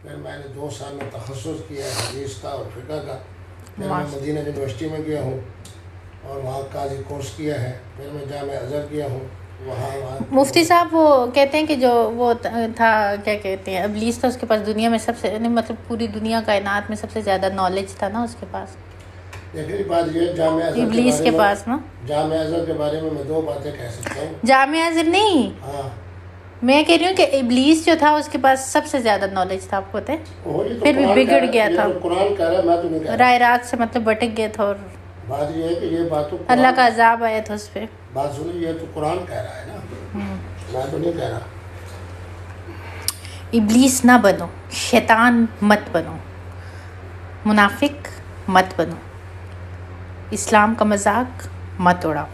پھر میں نے 2 سال میں تخصص کیا ہے حدیث کا اور فقہ کا. پھر میں مدینہ یونیورسٹی میں گیا ہوں اور وہاں قاضی کورس کیا ہے. پھر میں جامعہ ازہر گیا ہوں. مفتی صاحب وہ کہتے ہیں کہ جو وہ تھا کیا کہتے ہیں ابلیس تھا، اس کے پاس دنیا میں سب سے مطلب پوری دنیا کائنات میں سب سے زیادہ نالج تھا نا اس کے پاس. دیکھیے بات یہ جامعہ ازہر ابلیس کے پاس نا، جامعہ ازہر کے بارے میں 2 باتیں کہہ سکتا ہوں. جامعہ ازہر نہیں، ہاں میں کہہ رہی ہوں کہ ابلیس جو تھا اس کے پاس سب سے زیادہ نالج تھا، آپ کو پتہ ہے، پھر بھی بگڑ گیا تھا. قرآن کہہ رہا ہے، میں تو نہیں کہہ رہا. رائے رات سے مطلب بھٹک گیا تھا اور بات یہ ہے کہ یہ بات تو اللہ کا عذاب آیا تھا اس پہ. بات سنیں، یہ تو قرآن کہہ رہا ہے نا، میں تو نہیں کہہ رہا. ابلیس نہ بنو، شیطان مت بنو، منافق مت بنو، اسلام کا مذاق مت اڑاؤ.